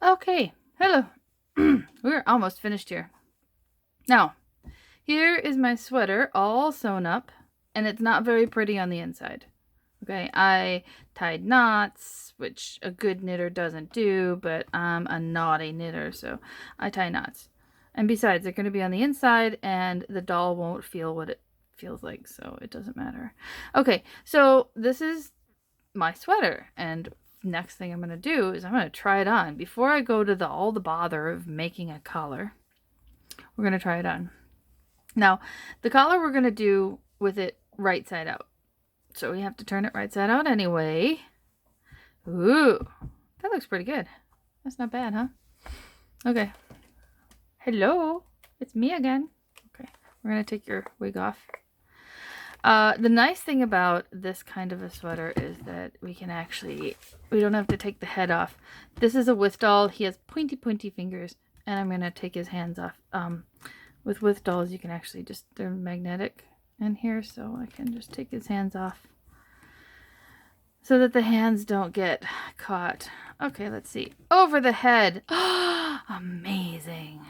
Okay, hello. We're almost finished here. Now, here is my sweater all sewn up, and it's not very pretty on the inside. Okay, I tied knots, which a good knitter doesn't do, but I'm a naughty knitter, so I tie knots. And besides, they're going to be on the inside, and the doll won't feel what it feels like, so it doesn't matter. Okay, so this is my sweater, and next thing I'm going to do is I'm going to try it on. Before I go to all the bother of making a collar, we're going to try it on. Now, the collar we're going to do with it right side out. So we have to turn it right side out anyway. Ooh, that looks pretty good. That's not bad, huh? Okay. Hello, it's me again. Okay, we're going to take your wig off. The nice thing about this kind of a sweater is that we don't have to take the head off. This is a Withdoll. He has pointy fingers, and I'm going to take his hands off. With Withdolls, you can actually they're magnetic in here, so I can just take his hands off so that the hands don't get caught. Okay, let's see. Over the head. Amazing.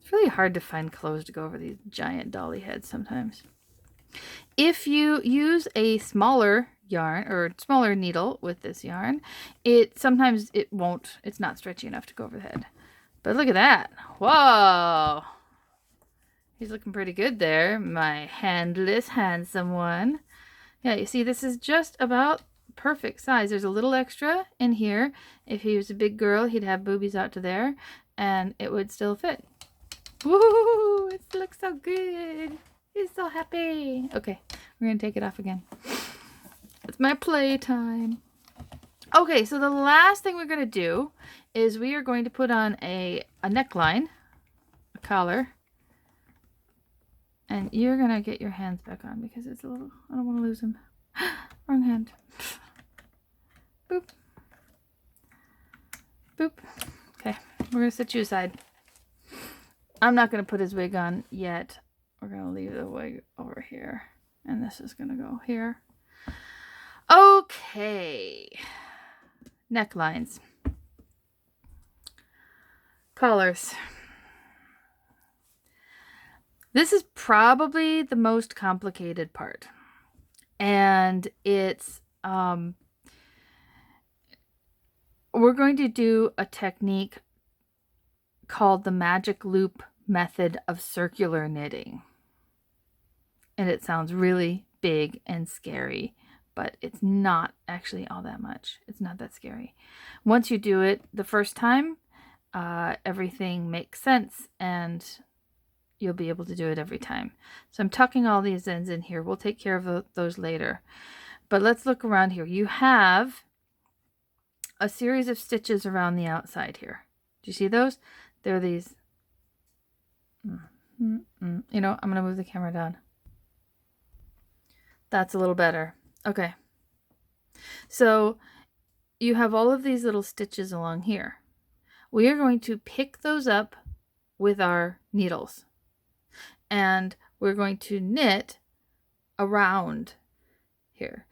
It's really hard to find clothes to go over these giant dolly heads sometimes. If you use a smaller yarn or smaller needle with this yarn, sometimes it's not stretchy enough to go over the head. But look at that. Whoa. He's looking pretty good there. My handless, handsome one. Yeah, you see, this is just about perfect size. There's a little extra in here. If he was a big girl, he'd have boobies out to there, and it would still fit. Woo! It looks so good. He's so happy. Okay, we're going to take it off again. It's my playtime. Okay, so the last thing we're going to do is we are going to put on a neckline, a collar. And you're going to get your hands back on because it's a little... I don't want to lose them. Wrong hand. Boop. Boop. Okay, we're going to set you aside. I'm not going to put his wig on yet. We're going to leave the wig over here. And this is going to go here. Okay. Necklines. Collars. This is probably the most complicated part. And it's, we're going to do a technique called the magic loop method of circular knitting. And it sounds really big and scary, but it's not actually all that much. It's not that scary. Once you do it the first time, everything makes sense and you'll be able to do it every time. So I'm tucking all these ends in here. We'll take care of those later. But let's look around here. You have a series of stitches around the outside here. Do you see those? They're these. You know, I'm going to move the camera down. That's a little better. Okay. So you have all of these little stitches along here. We are going to pick those up with our needles. And we're going to knit around here.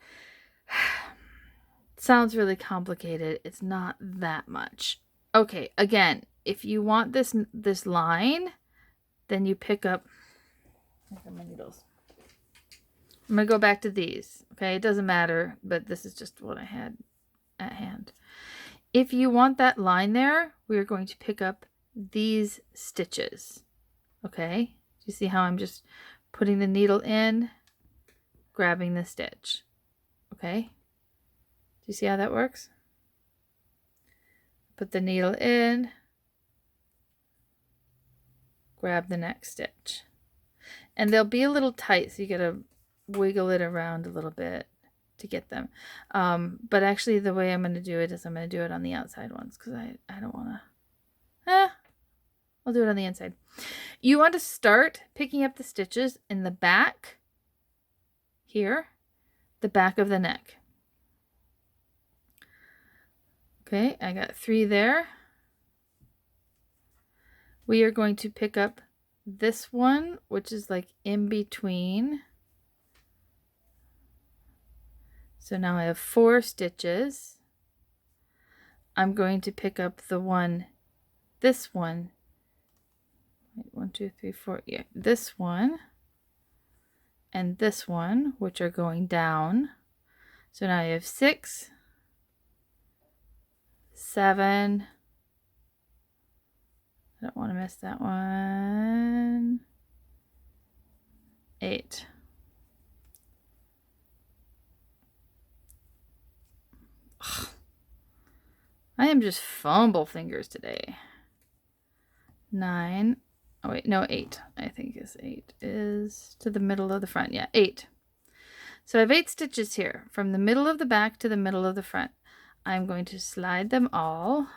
Sounds really complicated. It's not that much. Okay, again, if you want this line, then you pick up my needles. I'm going to go back to these. Okay, it doesn't matter, but this is just what I had at hand. If you want that line there, we're going to pick up these stitches. Okay? You see how I'm just putting the needle in, grabbing the stitch. Okay? Do you see how that works? Put the needle in, grab the next stitch. And they'll be a little tight, so you gotta wiggle it around a little bit to get them. But actually the way I'm going to do it is I'm going to do it on the outside ones because I don't want to... I'll do it on the inside. You want to start picking up the stitches in the back here, the back of the neck. Okay, I got 3 there. We are going to pick up this one, which is like in between. So now I have 4 stitches. I'm going to pick up the one, this one. 1, 2, 3, 4. Yeah, this one and this one, which are going down. So now you have 6, 7. I don't want to miss that one. 8. Ugh. I am just fumble fingers today. 9. Oh wait, no, 8. I think is 8 is to the middle of the front. Yeah, 8. So I have 8 stitches here from the middle of the back to the middle of the front. I'm going to slide them all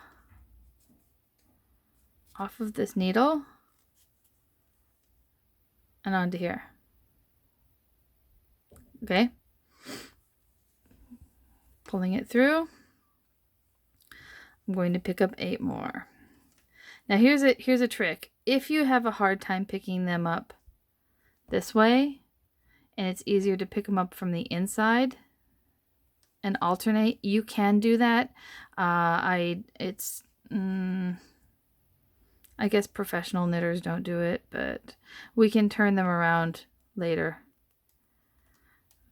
off of this needle and onto here. Okay. Pulling it through. I'm going to pick up 8 more. Now here's a trick. If you have a hard time picking them up this way, and it's easier to pick them up from the inside and alternate, you can do that. I guess professional knitters don't do it, but we can turn them around later.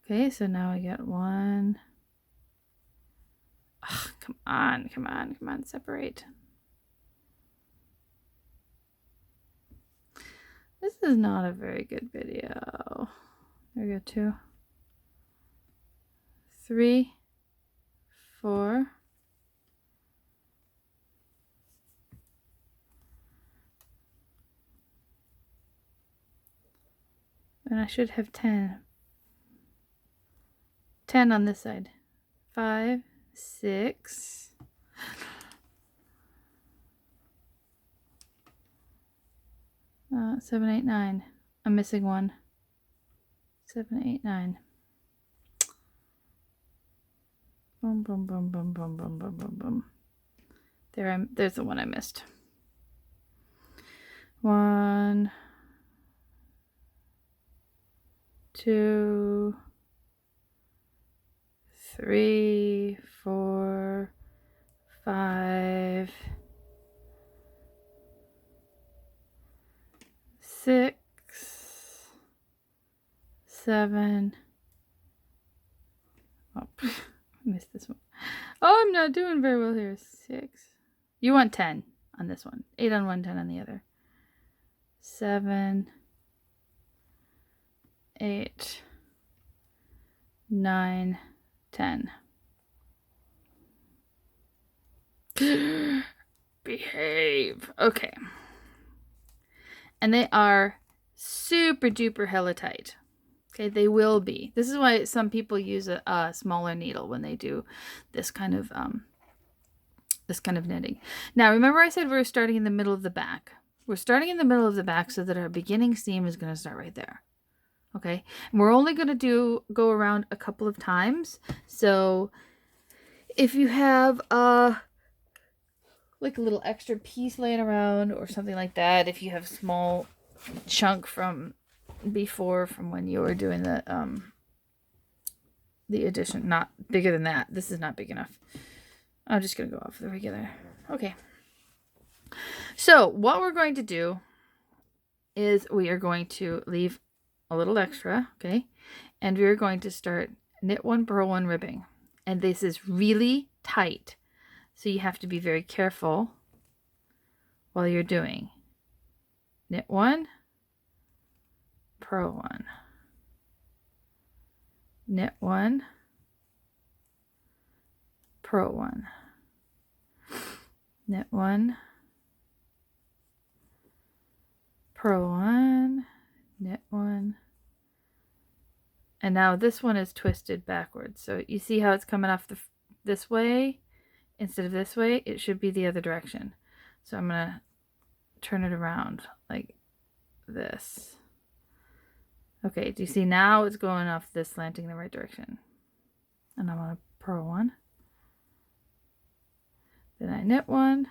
Okay, so now I got 1. Ugh, come on, separate. This is not a very good video. There we go, 2, 3, 4. And I should have 10. 10 on this side. 5, 6. 7, 8, 9. I'm missing 1. 7, 8, 9. Boom, boom, boom, boom, boom, boom, boom, boom, boom. There's the one I missed. 1, 2, 3, 4, 5, 6, 7. Oh, I missed this one. Oh, I'm not doing very well here. 6. You want 10 on this one. 8 on one, 10 on the other. 7, 8, 9, 10. Behave. Okay. And they are super duper hella tight. Okay, they will be. This is why some people use a smaller needle when they do this kind of knitting. Now, remember I said we were starting in the middle of the back. We're starting in the middle of the back so that our beginning seam is going to start right there. Okay, and we're only going to go around a couple of times. So if you have like a little extra piece laying around or something like that, if you have a small chunk from before, from when you were doing the addition, not bigger than that. This is not big enough. I'm just going to go off the regular. Okay. So what we're going to do is we are going to leave a little extra, okay? And we're going to start knit 1, purl 1, ribbing. And this is really tight. So you have to be very careful while you're doing. Knit 1, purl 1. Knit 1, purl 1. Knit 1, purl 1, knit 1. And now this one is twisted backwards. So you see how it's coming off this way instead of this way? It should be the other direction. So I'm going to turn it around like this. Okay, do you see now it's going off this slanting the right direction? And I'm going to purl 1. Then I knit 1.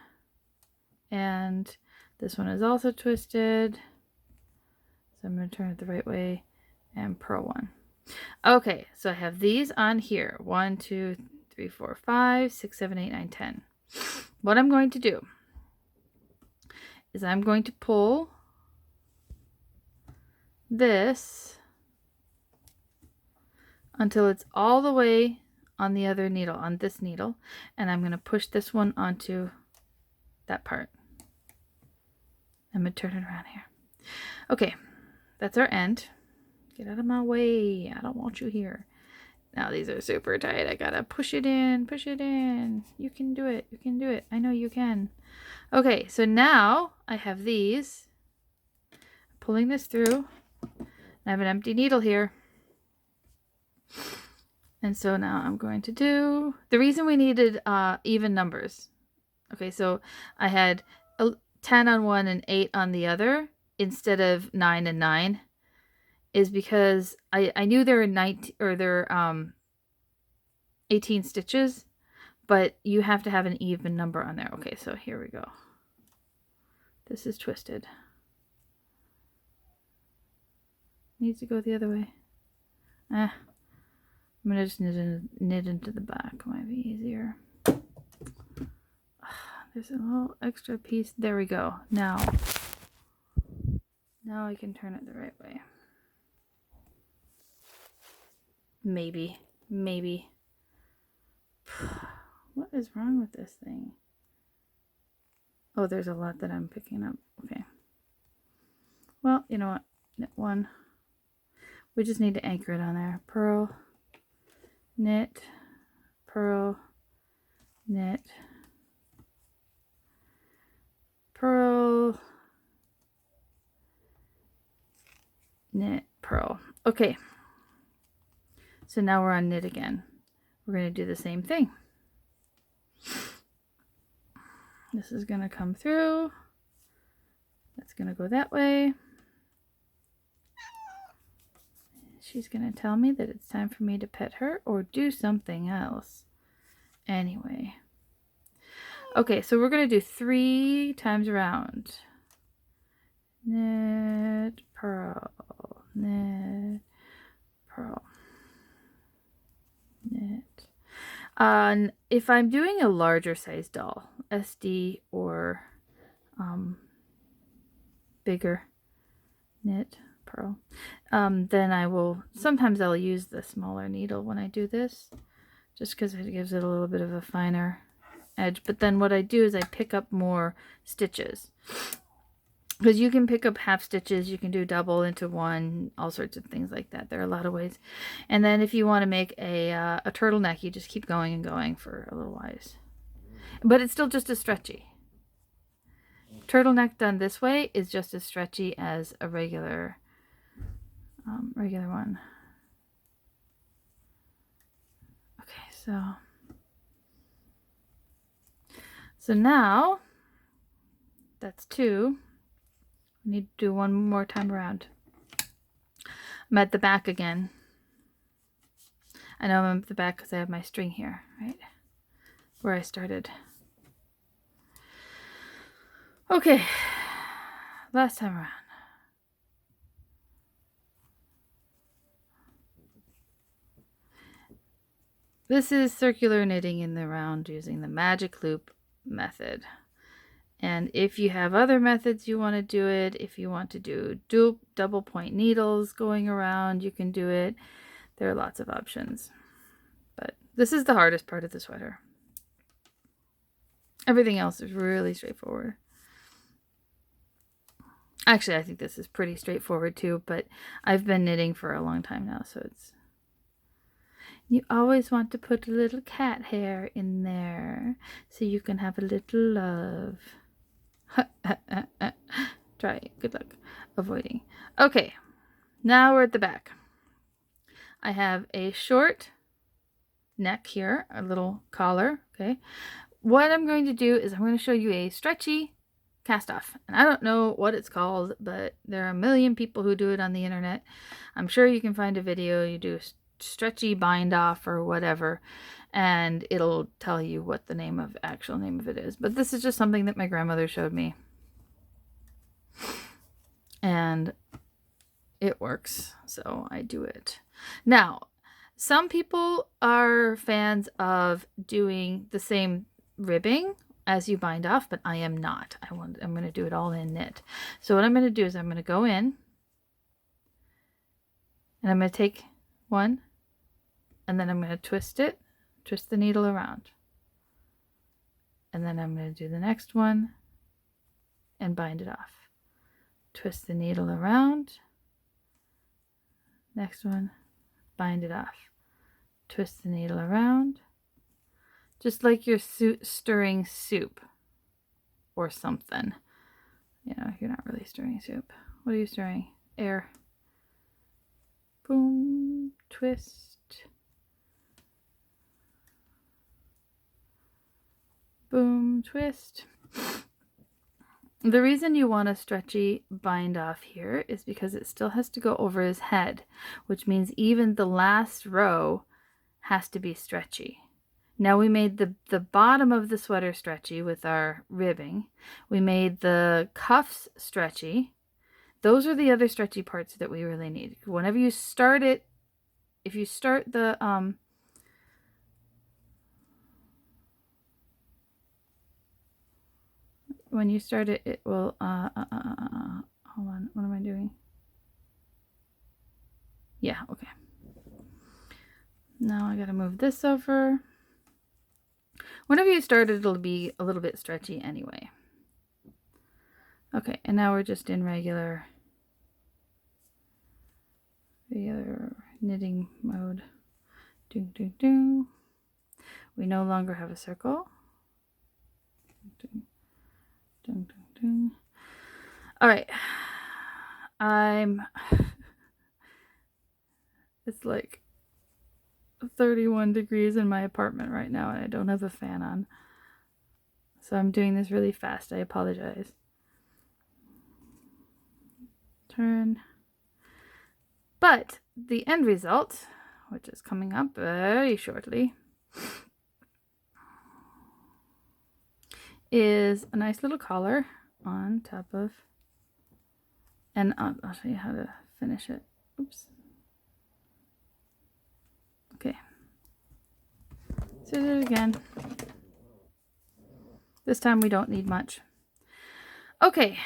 And this one is also twisted. So I'm going to turn it the right way and purl 1. Okay, so I have these on here. 1, 2, 3, 4, 5, 6, 7, 8, 9, 10. what I'm going to do is I'm going to pull this until it's all the way on the other needle, on this needle, and I'm going to push this one onto that part. I'm going to turn it around here. Okay, that's our end. Get out of my way. I don't want you here. Now these are super tight. I gotta push it in, push it in. You can do it. You can do it. I know you can. Okay, so now I have these. Pulling this through. I have an empty needle here. And so now I'm going to do... The reason we needed even numbers. Okay, so I had 10 on one and 8 on the other instead of 9 and 9. Is because I knew there were 19 or there 18 stitches, but you have to have an even number on there. Okay, so here we go. This is twisted. Needs to go the other way. I'm gonna just knit into the back. Might be easier. There's a little extra piece. There we go. Now I can turn it the right way. Maybe. What is wrong with this thing? Oh, there's a lot that I'm picking up. Okay. Well, you know what? Knit one. We just need to anchor it on there. Purl, knit, purl, knit, purl, knit, purl. Okay. So now we're on knit again. We're going to do the same thing. This is going to come through. That's going to go that way. She's going to tell me that it's time for me to pet her or do something else. Anyway. Okay, so we're going to do 3 times around. Knit, purl, knit, purl. Knit. If I'm doing a larger size doll, SD or bigger, knit, purl, then I will, sometimes I'll use the smaller needle when I do this, just because it gives it a little bit of a finer edge. But then what I do is I pick up more stitches. Because you can pick up half stitches, you can do double into one, all sorts of things like that. There are a lot of ways. And then if you want to make a turtleneck, you just keep going and going for a little while. But it's still just as stretchy. Turtleneck done this way is just as stretchy as a regular one. Okay, so now that's 2. I need to do one more time around. I'm at the back again. I know I'm at the back because I have my string here, right? Where I started. Okay. Last time around. This is circular knitting in the round using the magic loop method. And if you have other methods you want to do it, if you want to do double point needles going around, you can do it. There are lots of options. But this is the hardest part of the sweater. Everything else is really straightforward. Actually, I think this is pretty straightforward too, but I've been knitting for a long time now, so it's... You always want to put a little cat hair in there so you can have a little love. Try it. Good luck avoiding. Okay, now we're at the back. I have a short neck here, a little collar. Okay, what I'm going to do is I'm going to show you a stretchy cast off, and I don't know what it's called, but there are a million people who do it on the internet. I'm sure you can find a video. You do stretchy bind off or whatever, and it'll tell you what the actual name of it is. But this is just something that my grandmother showed me, and it works, so I do it. Now, some people are fans of doing the same ribbing as you bind off, but I am not. I'm going to do it all in knit. So what I'm going to do is I'm going to go in and I'm going to take one and then I'm going to twist the needle around. And then I'm going to do the next one and bind it off. Twist the needle around. Next one, bind it off. Twist the needle around. Just like you're stirring soup or something. You know, you're not really stirring soup. What are you stirring? Air. Boom, twist. Boom, twist. The reason you want a stretchy bind off here is because it still has to go over his head, which means even the last row has to be stretchy. Now we made the bottom of the sweater stretchy with our ribbing. We made the cuffs stretchy. Those are the other stretchy parts that we really need. Whenever you start it, if you start the when you start it, it will hold on, what am I doing? Yeah, okay. Now I gotta move this over. Whenever you start it, it'll be a little bit stretchy anyway. Okay, and now we're just in regular knitting mode. Ding, ding, ding. We no longer have a circle. Ding, ding, ding, ding. All right. It's like 31 degrees in my apartment right now and I don't have a fan on. So I'm doing this really fast. I apologize. Turn. But the end result, which is coming up very shortly, is a nice little collar on top of, and I'll show you how to finish it. Oops. Okay. So do it again. This time we don't need much. Okay,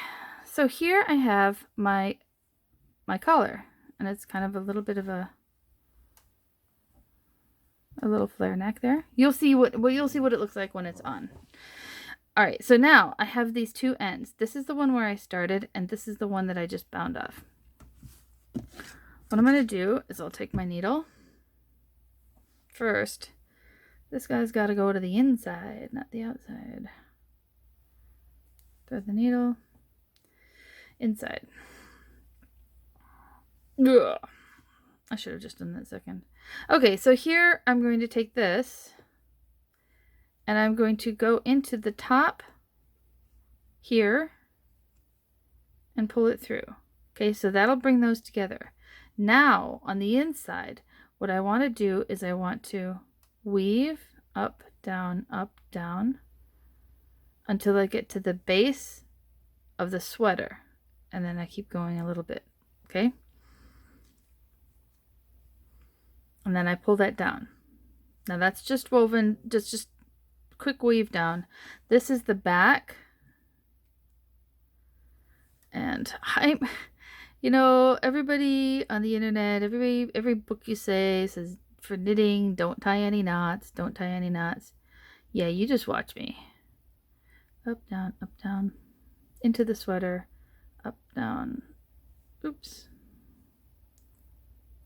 so here I have my collar, and it's kind of a little bit of a little flare neck there. You'll see what it looks like when it's on. All right, so now I have these two ends. This is the one where I started, and this is the one that I just bound off. What I'm going to do is I'll take my needle. First, this guy's got to go to the inside, not the outside. Thread the needle inside. Ugh. I should have just done that second. Okay, so here I'm going to take this and I'm going to go into the top here and pull it through. Okay, so that'll bring those together. Now on the inside, what I want to do is I want to weave up, down, until I get to the base of the sweater. And then I keep going a little bit, okay? And then I pull that down. Now that's just woven, just quick weave down. This is the back. And you know, everybody on the internet, every book you say says for knitting, don't tie any knots, don't tie any knots. Yeah, you just watch me. Up, down, into the sweater, up, down, oops,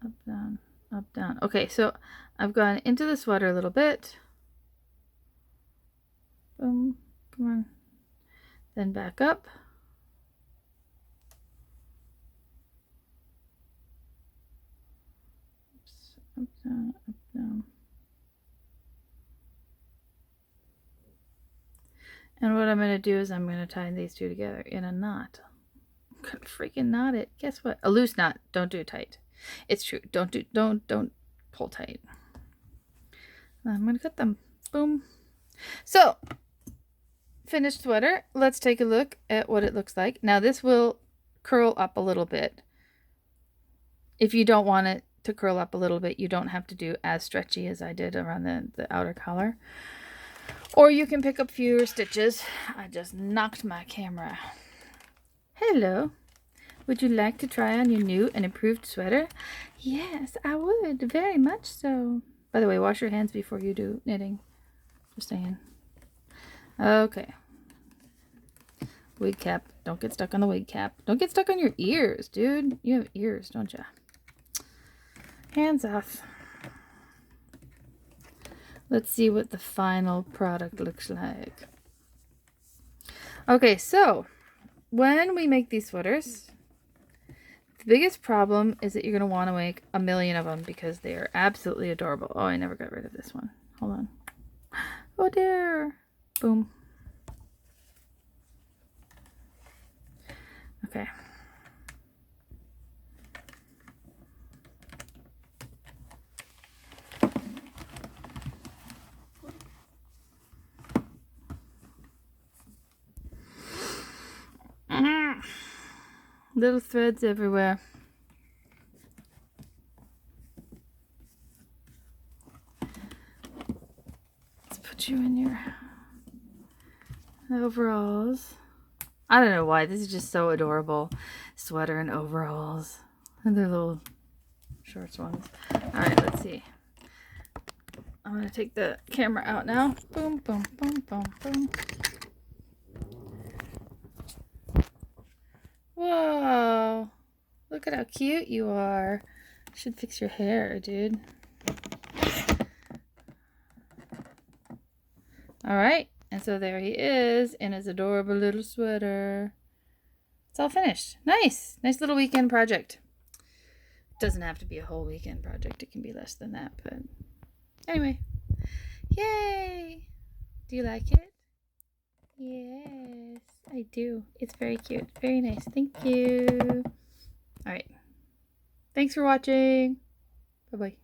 up, down. Okay, so I've gone into the sweater a little bit. Boom, come on. Then back up. Oops, up, down. And what I'm going to do is I'm going to tie these two together in a knot. I'm going to freaking knot it. Guess what? A loose knot. Don't do it tight. It's true. Don't pull tight. I'm going to cut them. Boom. So, finished sweater. Let's take a look at what it looks like. Now this will curl up a little bit. If you don't want it to curl up a little bit, you don't have to do as stretchy as I did around the outer collar. Or you can pick up fewer stitches. I just knocked my camera. Hello. Would you like to try on your new and improved sweater? Yes, I would. Very much so. By the way, wash your hands before you do knitting. Just saying. Okay. Wig cap. Don't get stuck on the wig cap. Don't get stuck on your ears, dude. You have ears, don't you? Hands off. Let's see what the final product looks like. Okay, so when we make these sweaters, the biggest problem is that you're going to want to make a million of them because they are absolutely adorable. Oh, I never got rid of this one. Hold on. Oh dear. Boom. Okay. Little threads everywhere. Let's put you in your overalls. I don't know why. This is just so adorable. Sweater and overalls. And they're little shorts ones. Alright, let's see. I'm going to take the camera out now. Boom, boom, boom, boom, boom. Whoa. Look at how cute you are. Should fix your hair, dude. Alright. And so there he is in his adorable little sweater. It's all finished. Nice. Nice little weekend project. Doesn't have to be a whole weekend project. It can be less than that. But anyway. Yay. Do you like it? Yes, I do. It's very cute. Very nice. Thank you. Alright. Thanks for watching. Bye-bye.